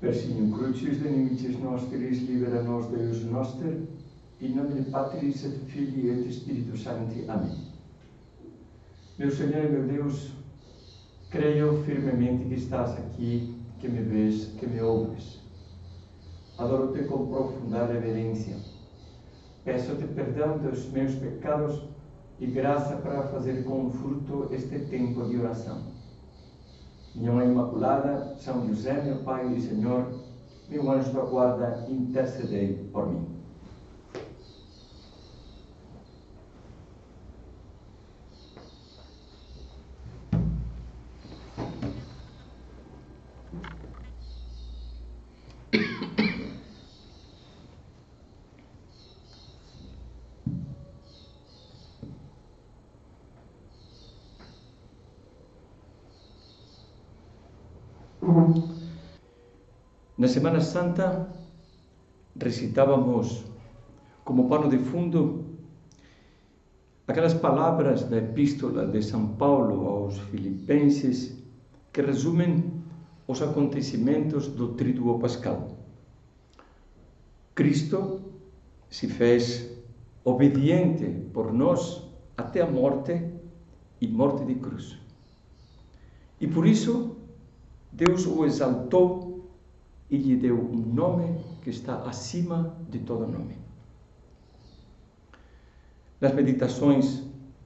Per signum crucis de nimicis nostris, libera nos Deus noster, in nomine Patris et Filii et Spiritus Sancti. Amém. Meu Senhor e meu Deus, creio firmemente que estás aqui, que me vês, que me ouves. Adoro-te com profunda reverência. Peço-te perdão dos meus pecados e graça para fazer com fruto este tempo de oração. Minha Mãe Imaculada, São José, meu Pai e Senhor, meu anjo da guarda, intercedei por mim. Na Semana Santa recitávamos como pano de fundo aquelas palavras da Epístola de São Paulo aos Filipenses que resumem os acontecimentos do Tríduo Pascal. Cristo se fez obediente por nós até a morte e morte de cruz. E por isso Deus o exaltou e lhe deu um nome que está acima de todo nome. Nas meditações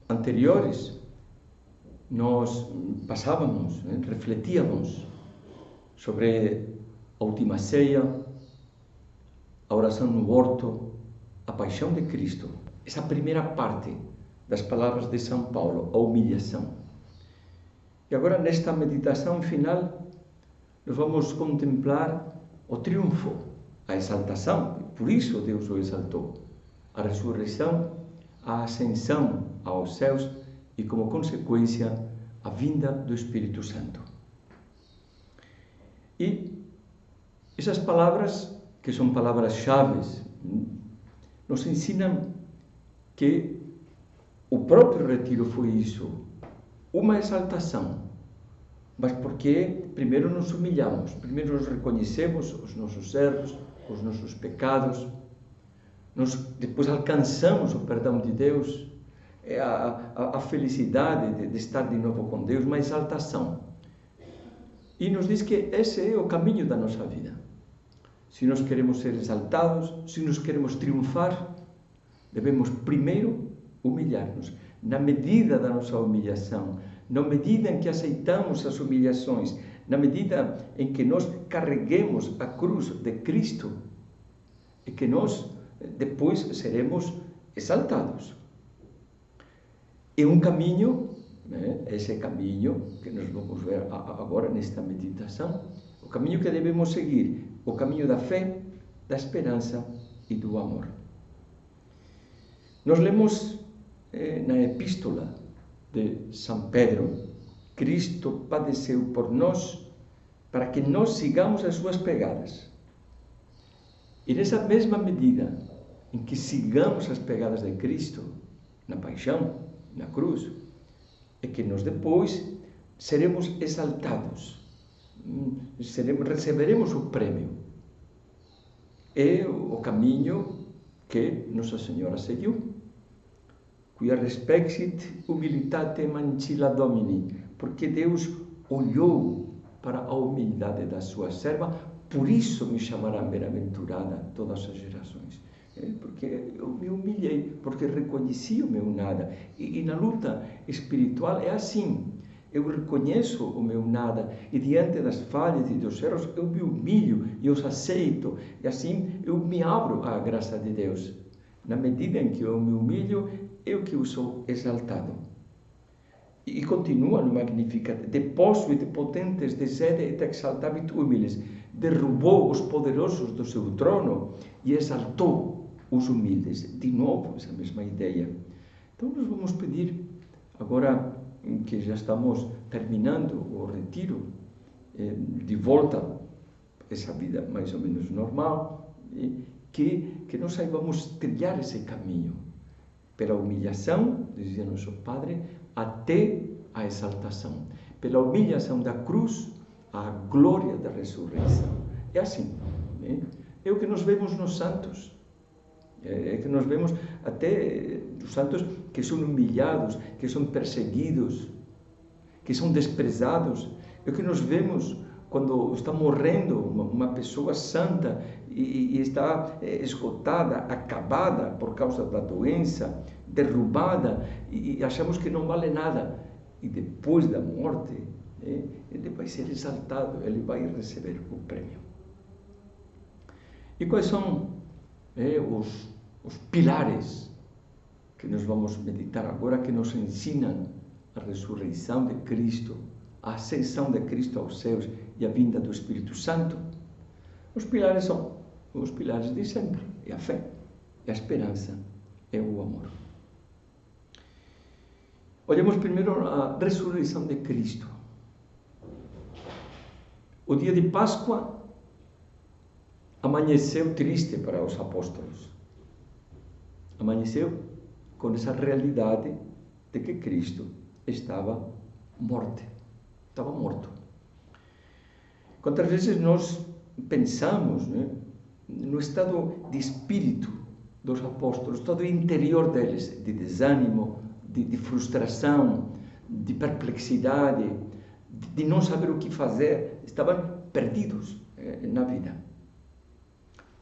anteriores, nós passávamos, refletíamos sobre a última ceia, a oração no horto, a paixão de Cristo. Essa primeira parte das palavras de São Paulo, a humilhação. E agora, nesta meditação final, nós vamos contemplar o triunfo, a exaltação, por isso Deus o exaltou, a ressurreição, a ascensão aos céus e, como consequência, a vinda do Espírito Santo. E essas palavras, que são palavras-chave, nos ensinam que o próprio retiro foi isso, uma exaltação. Mas porque primeiro nos humilhamos, primeiro nos reconhecemos os nossos erros, os nossos pecados, depois alcançamos o perdão de Deus, a felicidade de estar de novo com Deus, uma exaltação. E nos diz que esse é o caminho da nossa vida. Se nós queremos ser exaltados, se nós queremos triunfar, devemos primeiro humilhar-nos. Na medida da nossa humilhação, na medida em que aceitamos as humilhações, na medida em que nós carreguemos a cruz de Cristo, é que nós depois seremos exaltados. É um caminho, esse caminho que nós vamos ver agora nesta meditação, o caminho que devemos seguir, o caminho da fé, da esperança e do amor. Nós lemos na Epístola de São Pedro: Cristo padeceu por nós para que nós sigamos as suas pegadas. E nessa mesma medida em que sigamos as pegadas de Cristo, na paixão, na cruz, é que nós depois seremos exaltados, receberemos o prêmio. É o caminho que Nossa Senhora seguiu. Quia respexit humilitate mancilla Domini, porque Deus olhou para a humildade da sua serva, por isso me chamará bem-aventurada todas as gerações. Porque eu me humilhei, porque reconheci o meu nada. E na luta espiritual é assim. Eu reconheço o meu nada e diante das falhas e dos erros eu me humilho e os aceito. E assim eu me abro à graça de Deus. Na medida em que eu me humilho, eu que eu sou exaltado. E continua no Magnificat: deposuit potentes de sede et exaltavit humiles. Derrubou os poderosos do seu trono e exaltou os humildes. De novo, essa mesma ideia. Então nós vamos pedir, agora que já estamos terminando o retiro, de volta a essa vida mais ou menos normal, que nós saibamos trilhar esse caminho pela humilhação, dizia nosso Padre, até a exaltação. Pela humilhação da cruz, à glória da ressurreição. É assim. É o que nós vemos nos santos. É que nós vemos até os santos que são humilhados, que são perseguidos, que são desprezados. É o que nós vemos quando está morrendo uma pessoa santa e está esgotada, acabada por causa da doença, derrubada, e achamos que não vale nada. E depois da morte, ele vai ser exaltado, ele vai receber o prêmio. E quais são os pilares que nós vamos meditar agora, que nos ensinam a ressurreição de Cristo, a ascensão de Cristo aos céus e a vinda do Espírito Santo? Os pilares são os pilares de sempre: é a fé, é a esperança, é o amor. Olhemos primeiro a ressurreição de Cristo. O dia de Páscoa amanheceu triste para os apóstolos. Amanheceu com essa realidade de que Cristo estava morto. Estava morto. Quantas vezes nós pensamos, no estado de espírito dos apóstolos, todo o interior deles, de desânimo, de frustração, de perplexidade, de não saber o que fazer, estavam perdidos na vida.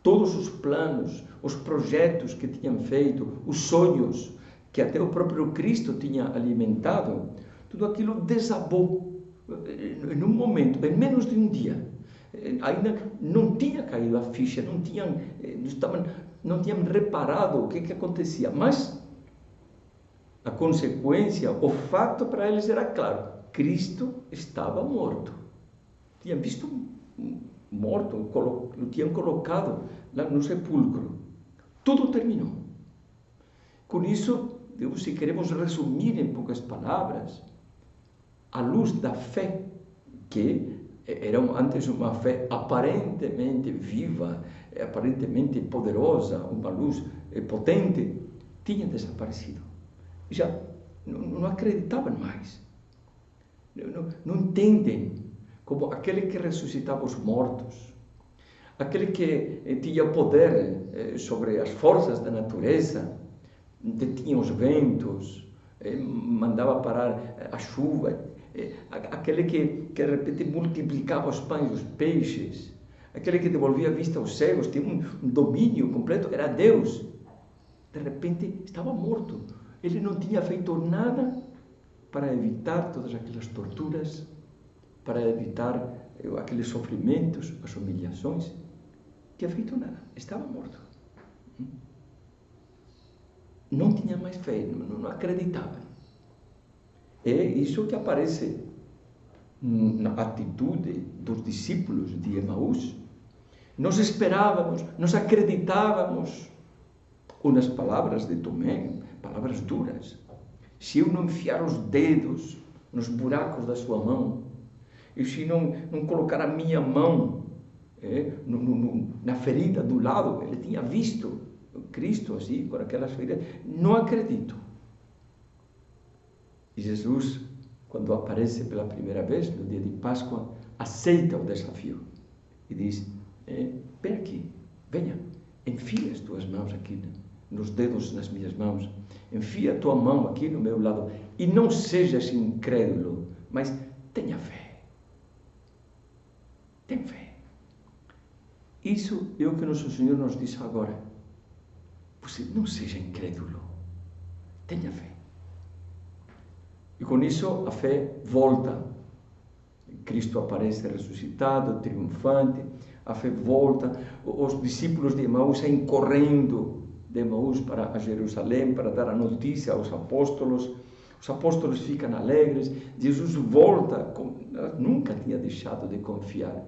Todos os planos, os projetos que tinham feito, os sonhos que até o próprio Cristo tinha alimentado, tudo aquilo desabou em um momento, em menos de um dia. Ainda não tinha caído a ficha, não tinham reparado o que acontecia, mas a consequência, o fato para eles era claro: Cristo estava morto. Tinham visto morto, o tinham colocado lá no sepulcro. Tudo terminou. Com isso, se queremos resumir em poucas palavras, à luz da fé, que era antes uma fé aparentemente viva, aparentemente poderosa, uma luz potente, tinha desaparecido. Já não acreditavam mais. Não entendem como aquele que ressuscitava os mortos, aquele que tinha poder sobre as forças da natureza, detinha os ventos, mandava parar a chuva, aquele que de repente multiplicava os pães e os peixes, aquele que devolvia a vista aos cegos, tinha um domínio completo, era Deus. De repente estava morto. Ele não tinha feito nada para evitar todas aquelas torturas, para evitar aqueles sofrimentos, as humilhações. Não tinha feito nada, estava morto. Não tinha mais fé, não acreditava. É isso que aparece na atitude dos discípulos de Emaús. Nós esperávamos, nós acreditávamos, ou nas palavras de Tomé, palavras duras: se eu não enfiar os dedos nos buracos da sua mão, e se não colocar a minha mão na ferida do lado, ele tinha visto Cristo assim, com aquelas feridas, não acredito. E Jesus, quando aparece pela primeira vez, no dia de Páscoa, aceita o desafio e diz: vem aqui, venha, enfia as tuas mãos aqui, nos dedos nas minhas mãos, enfia a tua mão aqui no meu lado, e não sejas incrédulo, mas tenha fé. Tem fé. Isso é o que nosso Senhor nos diz agora. Você não seja incrédulo, tenha fé. E com isso a fé volta. Cristo aparece ressuscitado, triunfante, a fé volta, os discípulos de Emaús saem correndo de Emaús para Jerusalém para dar a notícia aos apóstolos. Os apóstolos ficam alegres, Jesus volta, nunca tinha deixado de confiar,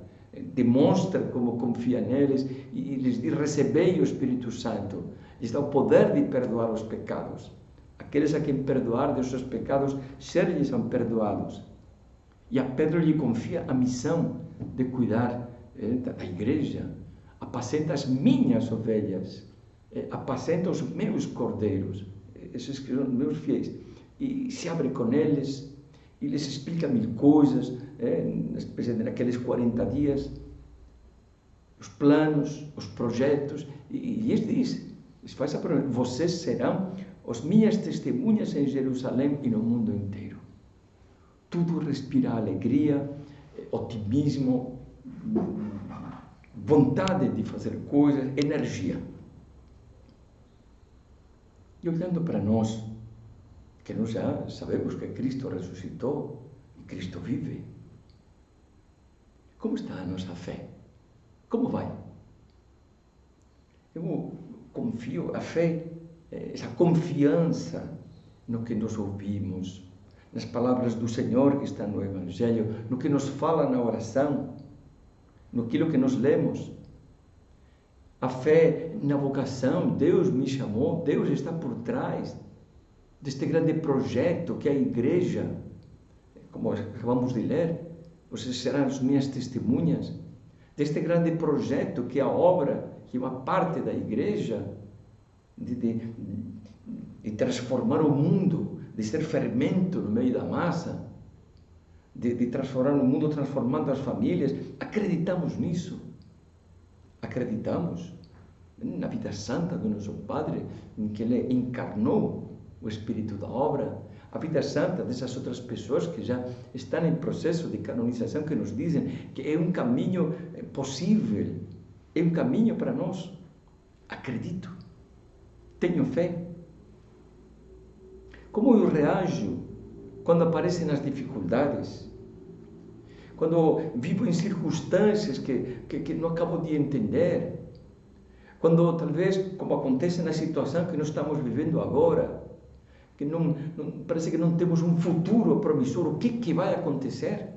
demonstra como confia neles e lhes diz: recebei o Espírito Santo, lhes dá o poder de perdoar os pecados. Aqueles a quem perdoar de seus pecados, ser-lhes são perdoados. E a Pedro lhe confia a missão de cuidar da igreja. Apacenta as minhas ovelhas, apacenta os meus cordeiros, esses que são meus fiéis. E se abre com eles e lhes explica mil coisas, naqueles 40 dias. os planos, os projetos, e ele diz, faz a promessa, vocês serão as minhas testemunhas em Jerusalém e no mundo inteiro. Tudo respira alegria, otimismo, vontade de fazer coisas, energia. E olhando para nós, que nós já sabemos que Cristo ressuscitou e Cristo vive, como está a nossa fé? Como vai? Eu confio, a fé, essa confiança no que nós ouvimos, nas palavras do Senhor que está no Evangelho, no que nos fala na oração, naquilo que nós lemos. A fé na vocação, Deus me chamou, Deus está por trás deste grande projeto que é a igreja, como acabamos de ler, vocês serão as minhas testemunhas, deste grande projeto que é a obra, que é uma parte da igreja, de transformar o mundo, de ser fermento no meio da massa, de transformar o mundo, transformando as famílias. Acreditamos nisso. Acreditamos na vida santa do nosso Padre, em que Ele encarnou o Espírito da obra, a vida santa dessas outras pessoas que já estão em processo de canonização, que nos dizem que é um caminho possível, é um caminho para nós. Acredito, tenho fé. Como eu reajo quando aparecem as dificuldades? Quando vivo em circunstâncias que não acabo de entender? Quando talvez, como acontece na situação que nós estamos vivendo agora, que parece que não temos um futuro promissor, o que vai acontecer?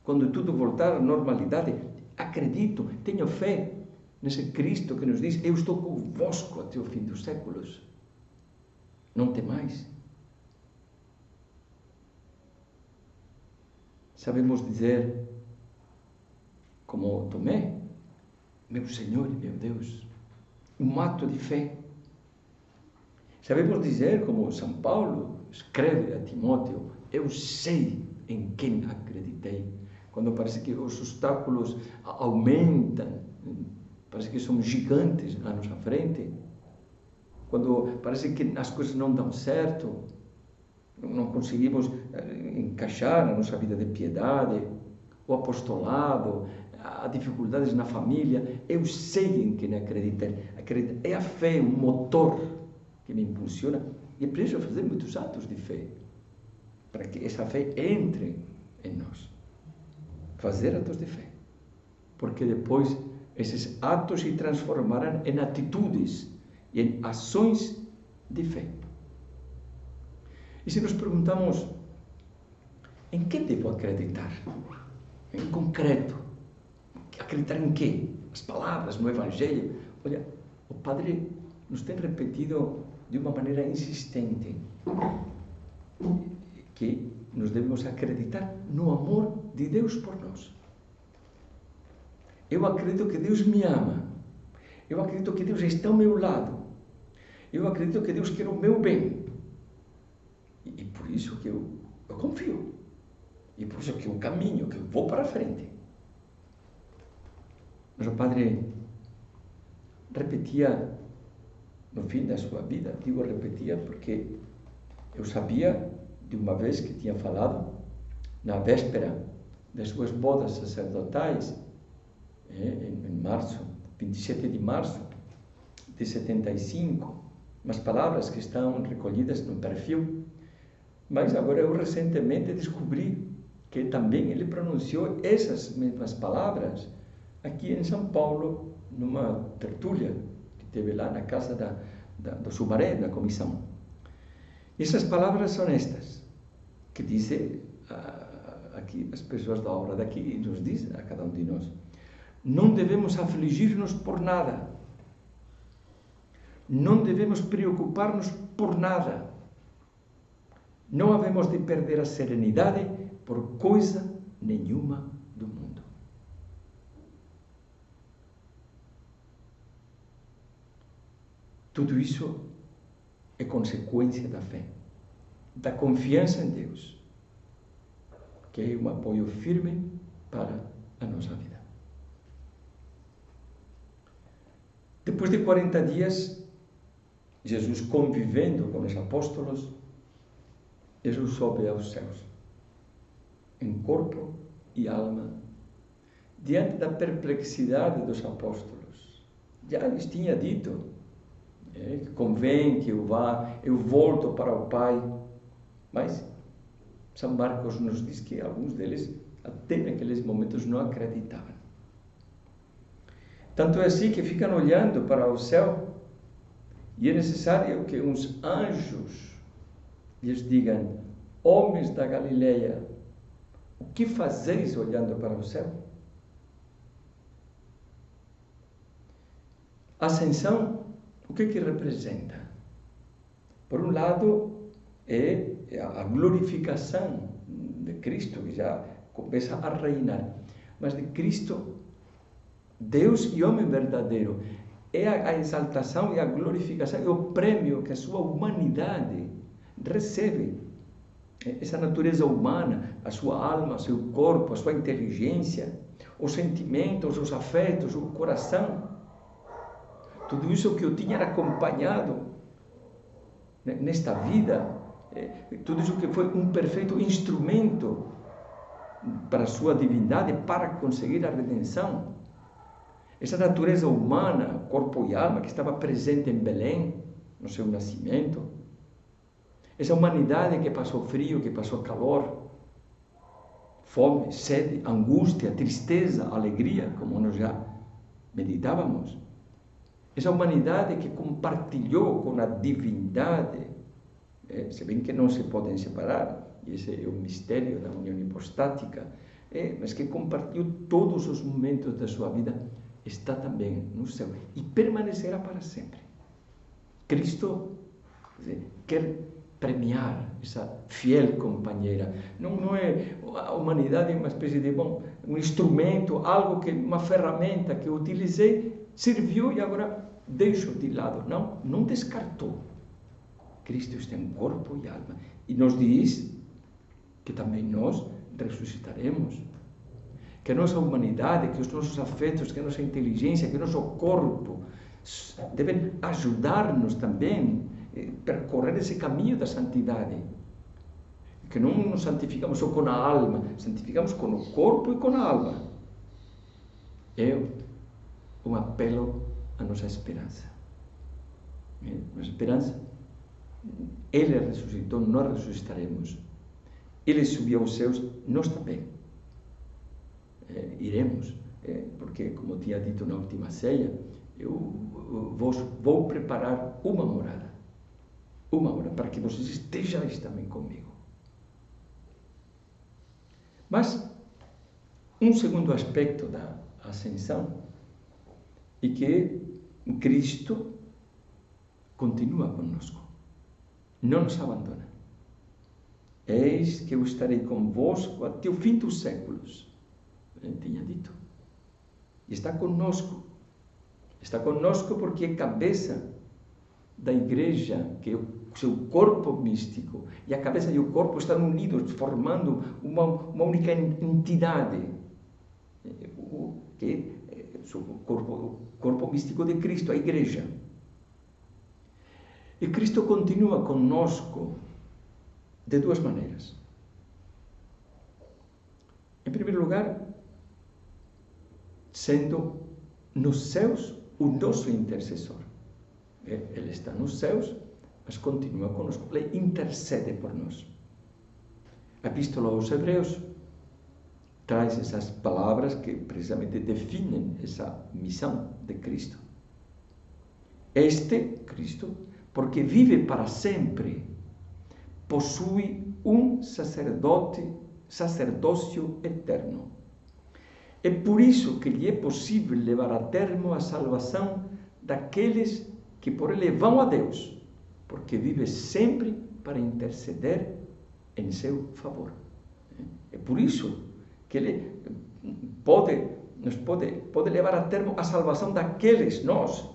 Quando tudo voltar à normalidade, acredito, tenho fé nesse Cristo que nos diz, eu estou convosco até o fim dos séculos. Não temais. Sabemos dizer, como Tomé, meu Senhor e meu Deus, um ato de fé. Sabemos dizer, como São Paulo escreve a Timóteo, eu sei em quem acreditei. Quando parece que os obstáculos aumentam, parece que são gigantes à nossa frente, quando parece que as coisas não dão certo, não conseguimos encaixar na nossa vida de piedade, o apostolado, há dificuldades na família, eu sei em quem acreditei. É a fé, um motor que me impulsiona, e é preciso fazer muitos atos de fé, para que essa fé entre em nós. Fazer atos de fé, porque depois esses atos se transformarão em atitudes e em ações de fé. E se nos perguntamos, em que devo acreditar? Em concreto, acreditar em quê? As palavras, no Evangelho. Olha, o Padre nos tem repetido de uma maneira insistente que nós devemos acreditar no amor de Deus por nós. Eu acredito que Deus me ama. Eu acredito que Deus está ao meu lado. Eu acredito que Deus quer o meu bem. E por isso que eu confio. E por isso que eu caminho, que eu vou para a frente. Mas o Padre repetia no fim da sua vida, digo repetia porque eu sabia de uma vez que tinha falado na véspera das suas bodas sacerdotais, em março, 27 de março de 75, umas palavras que estão recolhidas no perfil, mas agora eu recentemente descobri que também ele pronunciou essas mesmas palavras aqui em São Paulo, numa tertúlia que teve lá na casa do Sumaré, da comissão. Essas palavras são estas, que dizem aqui as pessoas da obra daqui, e nos diz a cada um de nós: não devemos afligir-nos por nada, não devemos preocupar-nos por nada, não havemos de perder a serenidade por coisa nenhuma do mundo. Tudo isso é consequência da fé, da confiança em Deus, que é um apoio firme para a nossa vida. Depois de 40 dias, Jesus convivendo com os apóstolos, Jesus sobe aos céus, em corpo e alma, diante da perplexidade dos apóstolos. Já lhes tinha dito, convém que eu vá, eu volto para o Pai. Mas São Marcos nos diz que alguns deles, até naqueles momentos, não acreditavam. Tanto é assim que ficam olhando para o céu, e é necessário que uns anjos lhes digam: homens da Galileia, o que fazeis olhando para o céu? A ascensão, o que representa? Por um lado, é a glorificação de Cristo, que já começa a reinar. Mas de Cristo, Deus e homem verdadeiro, é a exaltação e a glorificação, é o prêmio que a sua humanidade recebe. Essa natureza humana, a sua alma, o seu corpo, a sua inteligência, os sentimentos, os afetos, o coração, tudo isso que eu tinha acompanhado nesta vida, tudo isso que foi um perfeito instrumento para a sua divindade, para conseguir a redenção. Essa natureza humana, corpo e alma, que estava presente em Belém, no seu nascimento. Essa humanidade que passou frio, que passou calor, fome, sede, angústia, tristeza, alegria, como nós já meditávamos. Essa humanidade que compartilhou com a divindade, se bem que não se podem separar, e esse é o mistério da união hipostática, mas que compartilhou todos os momentos da sua vida, está também no céu e permanecerá para sempre. Cristo quer premiar essa fiel companheira. Não é a humanidade uma espécie de um instrumento, algo que uma ferramenta que eu utilizei, serviu e agora deixo de lado. Não descartou. Cristo está em corpo e alma e nos diz que também nós ressuscitaremos. Que a nossa humanidade, que os nossos afetos, que a nossa inteligência, que o nosso corpo devem ajudar-nos também a percorrer esse caminho da santidade. Que não nos santificamos só com a alma, santificamos com o corpo e com a alma. É um apelo à nossa esperança. Nossa esperança, Ele ressuscitou, nós ressuscitaremos. Ele subiu aos céus, nós também. Iremos, porque, como tinha dito na última ceia, eu vou preparar uma morada, para que vocês estejais também comigo. Mas, um segundo aspecto da ascensão é que Cristo continua conosco, não nos abandona. Eis que eu estarei convosco até o fim dos séculos. Ele tinha dito. E está conosco. Está conosco porque é cabeça da igreja, que é o seu corpo místico. E a cabeça e o corpo estão unidos, formando uma única entidade. Que é o corpo místico de Cristo, a igreja. E Cristo continua conosco de duas maneiras. Em primeiro lugar, sendo nos céus o nosso intercessor. Ele está nos céus, mas continua conosco. Ele intercede por nós. A Epístola aos Hebreus traz essas palavras que precisamente definem essa missão de Cristo. Este, Cristo, porque vive para sempre, possui um sacerdócio eterno. É por isso que lhe é possível levar a termo a salvação daqueles que por ele vão a Deus, porque vive sempre para interceder em seu favor. É por isso que ele pode levar a termo a salvação daqueles, nós,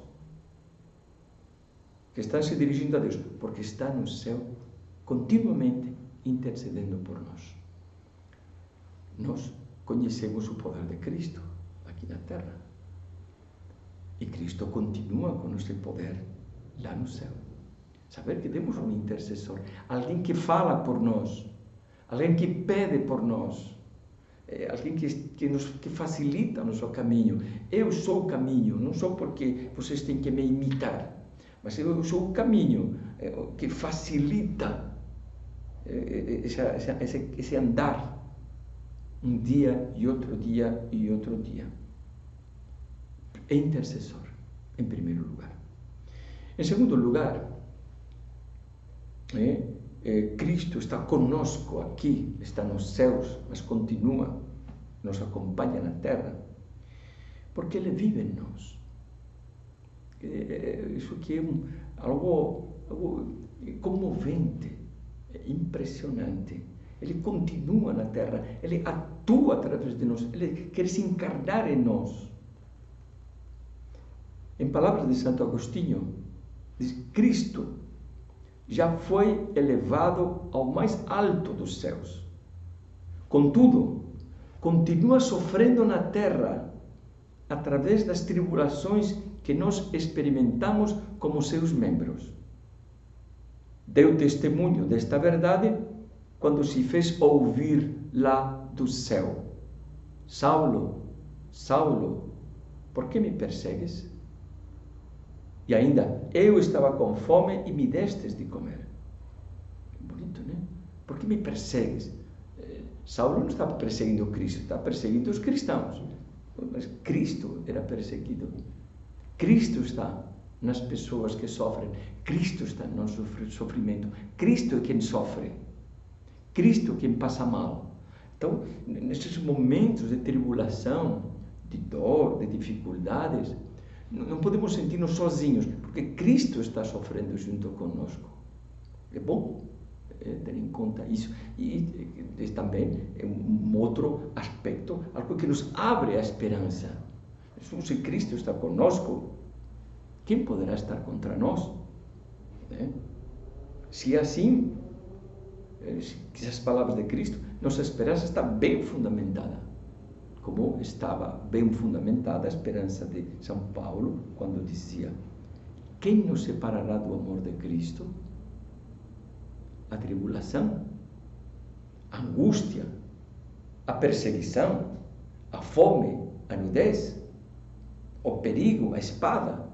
que estão se dirigindo a Deus, porque está no céu continuamente intercedendo por nós. Nós conhecemos o poder de Cristo aqui na terra. E Cristo continua com esse poder lá no céu. Saber que temos um intercessor, alguém que fala por nós, alguém que pede por nós, alguém que facilita o nosso caminho. Eu sou o caminho, não só porque vocês têm que me imitar, mas eu sou o caminho que facilita esse andar, um dia e outro dia e outro dia. É intercessor, em primeiro lugar. Em segundo lugar, Cristo está conosco aqui, está nos céus, mas continua, nos acompanha na terra, porque Ele vive em nós. Isso aqui é algo comovente, impressionante. Ele continua na terra, Ele atua através de nós, Ele quer se encarnar em nós. Em palavras de Santo Agostinho, diz: Cristo já foi elevado ao mais alto dos céus. Contudo, continua sofrendo na terra através das tribulações que nós experimentamos como seus membros. Deu testemunho desta verdade quando se fez ouvir lá do céu: Saulo, Saulo, por que me persegues? E ainda, eu estava com fome e me destes de comer. Bonito, né? Por que me persegues? Saulo não estava perseguindo Cristo, estava perseguindo os cristãos. Mas Cristo era perseguido. Cristo está nas pessoas que sofrem. Cristo está no nosso sofrimento. Cristo é quem sofre. Cristo é quem passa mal. Então, nesses momentos de tribulação, de dor, de dificuldades, não podemos sentir-nos sozinhos, porque Cristo está sofrendo junto conosco. É bom ter em conta isso. E também é um outro aspecto, algo que nos abre a esperança. Se Cristo está conosco, quem poderá estar contra nós? Se é assim, essas palavras de Cristo, nossa esperança está bem fundamentada, como estava bem fundamentada a esperança de São Paulo, quando dizia: quem nos separará do amor de Cristo? A tribulação, a angústia, a perseguição, a fome, a nudez, o perigo, a espada.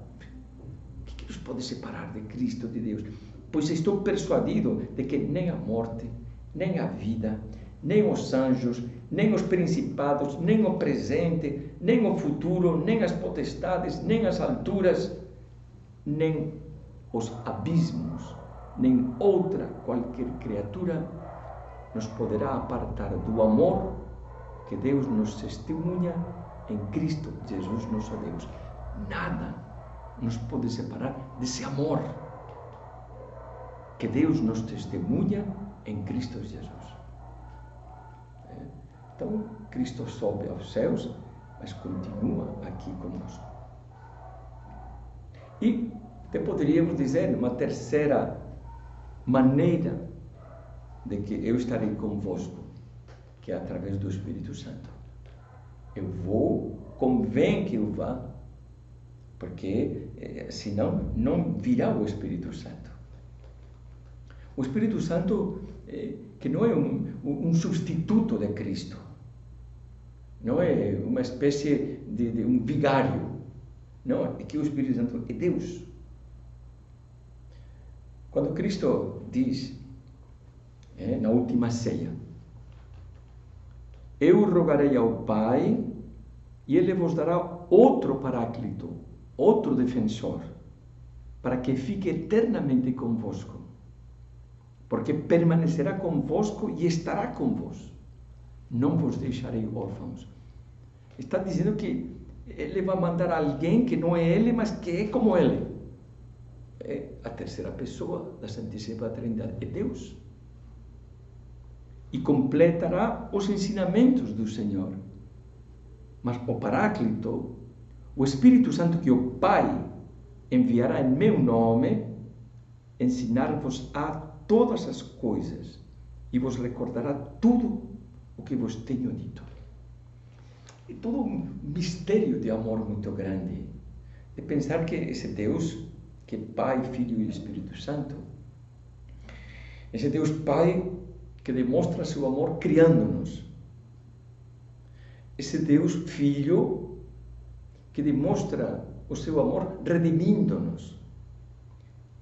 O que nos pode separar de Cristo, de Deus? Pois estou persuadido de que nem a morte, nem a vida, nem os anjos, nem os principados, nem o presente, nem o futuro, nem as potestades, nem as alturas, nem os abismos, nem outra qualquer criatura nos poderá apartar do amor que Deus nos testemunha em Cristo Jesus, nosso Deus. Nada nos pode separar desse amor que Deus nos testemunha em Cristo Jesus. Então, Cristo sobe aos céus, mas continua aqui conosco. E até poderíamos dizer uma terceira maneira de que eu estarei convosco, que é através do Espírito Santo. Eu vou, convém que eu vá, porque senão não virá o Espírito Santo. O Espírito Santo, que não é um substituto de Cristo, não é uma espécie de um vigário, não, é que o Espírito Santo é Deus. Quando Cristo diz, na última ceia: eu rogarei ao Pai e Ele vos dará outro Paráclito, outro defensor, para que fique eternamente convosco, porque permanecerá convosco e estará convosco. Não vos deixarei órfãos. Está dizendo que Ele vai mandar alguém que não é Ele, mas que é como Ele. É a terceira pessoa da Santíssima Trindade, é Deus. E completará os ensinamentos do Senhor. Mas o Paráclito, o Espírito Santo que o Pai enviará em meu nome, ensinar-vos a todas as coisas e vos recordará tudo o que vos tenho dito. É todo um mistério de amor muito grande. de pensar que esse Deus, que é Pai, Filho e Espírito Santo, esse Deus Pai que demonstra seu amor criando-nos, esse Deus Filho que demonstra o seu amor redimindo-nos,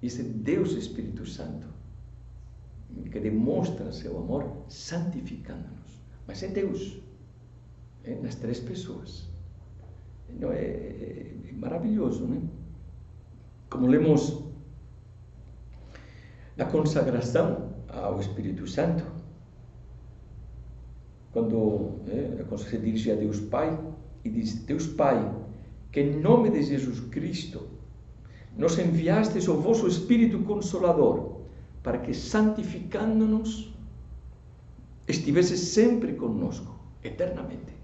esse Deus Espírito Santo que demonstra seu amor santificando-nos. Mas é Deus, nas três pessoas. Não, é maravilhoso, né? Como lemos na consagração ao Espírito Santo, quando se dirige a Deus Pai e diz: Deus Pai, que em nome de Jesus Cristo nos enviastes o vosso Espírito Consolador, para que, santificando-nos, estivesse sempre conosco, eternamente.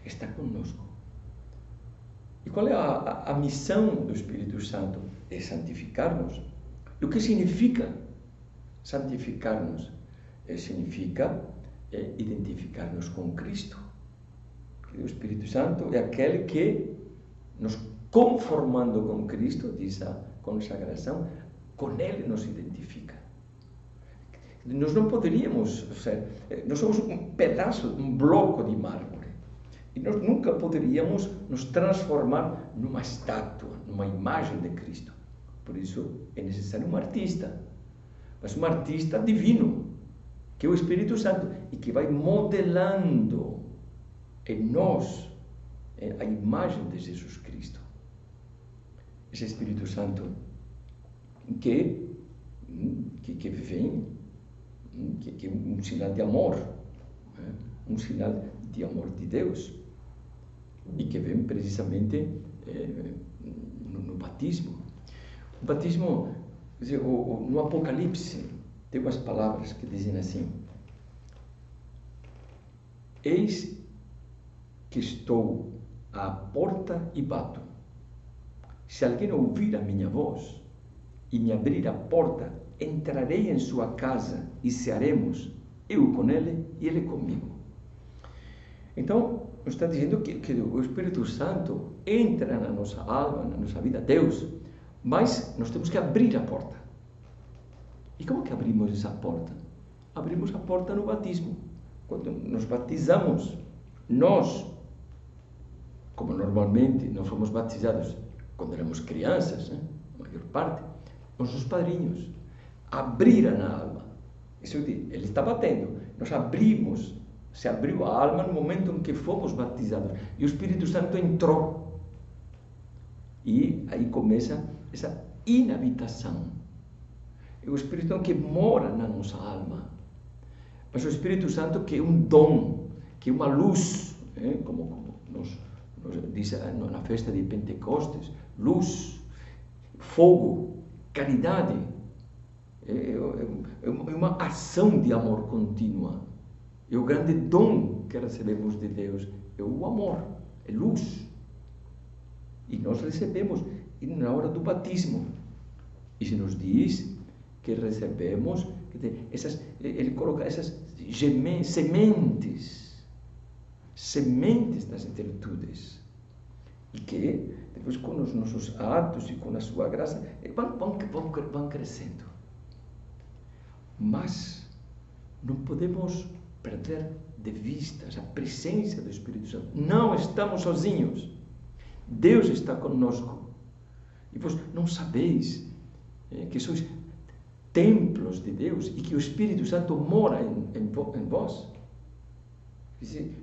Está conosco. E qual é a missão do Espírito Santo? É santificar-nos. E o que significa santificar-nos? Significa identificar-nos com Cristo. O Espírito Santo é aquele que, nos conformando com Cristo, diz a consagração, com Ele nos identifica. Nós não poderíamos ser, nós somos um pedaço, um bloco de mármore. E nós nunca poderíamos nos transformar numa estátua, numa imagem de Cristo. Por isso é necessário um artista, mas um artista divino, que é o Espírito Santo, e que vai modelando em nós a imagem de Jesus Cristo. Esse Espírito Santo que vem, que é um sinal de amor, um sinal de amor de Deus, e que vem precisamente no batismo. O batismo, no Apocalipse, tem umas palavras que dizem assim: eis que estou à porta e bato. Se alguém ouvir a minha voz e me abrir a porta, entrarei em sua casa e cearemos, eu com ele e ele comigo. Então, está dizendo que o Espírito Santo entra na nossa alma, na nossa vida, Deus, mas nós temos que abrir a porta. E como que abrimos essa porta? Abrimos a porta no batismo. Quando nos batizamos, nós, como normalmente nós fomos batizados quando éramos crianças, a maior parte, nossos padrinhos abriram a alma. Isso ele está batendo. Nós abrimos, se abriu a alma no momento em que fomos batizados. E o Espírito Santo entrou. E aí começa essa inabitação. É o Espírito Santo que mora na nossa alma. Mas o Espírito Santo que é um dom, que é uma luz, como nos diz na festa de Pentecostes, luz, fogo, caridade. É uma ação de amor contínua. É o grande dom que recebemos de Deus. É o amor, é luz. E nós recebemos na hora do batismo. E se nos diz que recebemos, ele coloca essas sementes das virtudes. E que depois com os nossos atos e com a sua graça vão crescendo. Mas não podemos perder de vista a presença do Espírito Santo. Não estamos sozinhos. Deus está conosco. E vós não sabeis que sois templos de Deus e que o Espírito Santo mora em vós.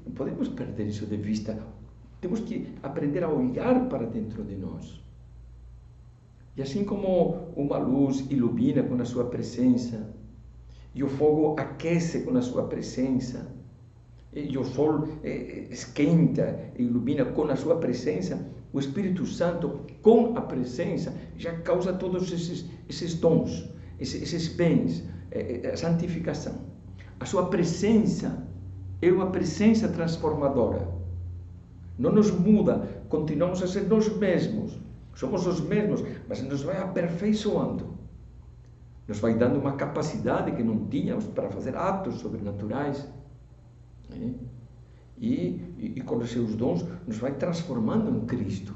Não podemos perder isso de vista. Temos que aprender a olhar para dentro de nós. E assim como uma luz ilumina com a sua presença, e o fogo aquece com a sua presença, e o sol esquenta e ilumina com a sua presença, o Espírito Santo, com a presença, já causa todos esses dons, esses bens, a santificação. A sua presença é uma presença transformadora. Não nos muda, continuamos a ser nós mesmos. Somos os mesmos, mas nos vai aperfeiçoando. Nos vai dando uma capacidade que não tínhamos para fazer atos sobrenaturais. e com os seus dons nos vai transformando em Cristo.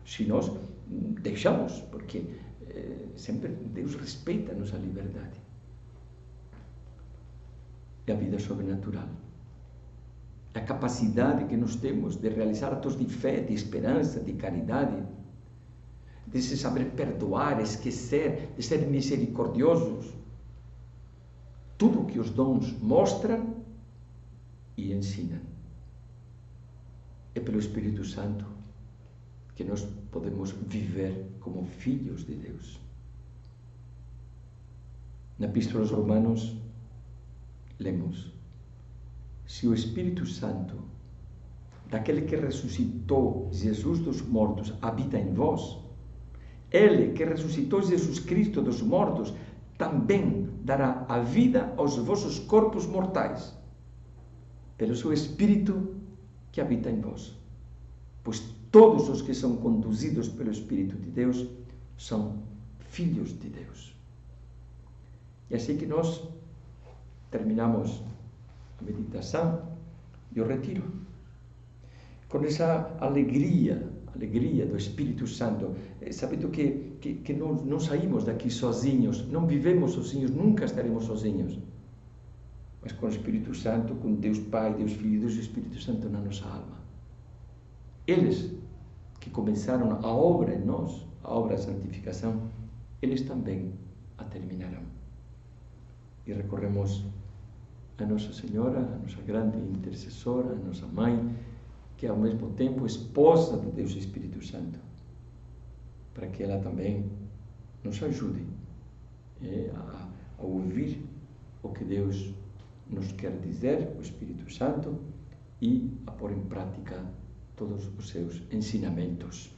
Se nós deixamos, porque sempre Deus respeita a nossa liberdade. É a vida sobrenatural. A capacidade que nós temos de realizar atos de fé, de esperança, de caridade, de se saber perdoar, esquecer, de ser misericordiosos. Tudo que os dons mostram e ensinam. É pelo Espírito Santo que nós podemos viver como filhos de Deus. Na Epístola aos Romanos, lemos: se o Espírito Santo, daquele que ressuscitou Jesus dos mortos, habita em vós, Ele que ressuscitou Jesus Cristo dos mortos, também dará a vida aos vossos corpos mortais, pelo seu Espírito que habita em vós. Pois todos os que são conduzidos pelo Espírito de Deus são filhos de Deus. E assim que nós terminamos a meditação e o retiro, com essa alegria do Espírito Santo, sabendo que não saímos daqui sozinhos, não vivemos sozinhos, nunca estaremos sozinhos, mas com o Espírito Santo, com Deus Pai, Deus Filho e Deus Espírito Santo na nossa alma. Eles que começaram a obra em nós, a obra da santificação, eles também a terminarão. E recorremos a Nossa Senhora, a nossa grande intercessora, a nossa Mãe, que é ao mesmo tempo esposa de Deus Espírito Santo, para que ela também nos ajude a ouvir o que Deus nos quer dizer, o Espírito Santo, e a pôr em prática todos os seus ensinamentos.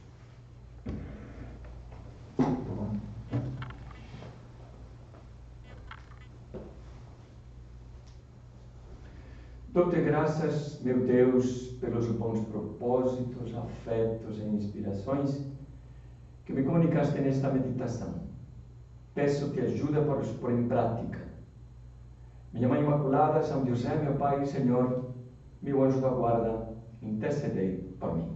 Dou-te graças, meu Deus, pelos bons propósitos, afetos e inspirações que me comunicaste nesta meditação. Peço-te ajuda para os pôr em prática. Minha Mãe Imaculada, São José, meu Pai e Senhor, meu anjo da guarda, intercedei por mim.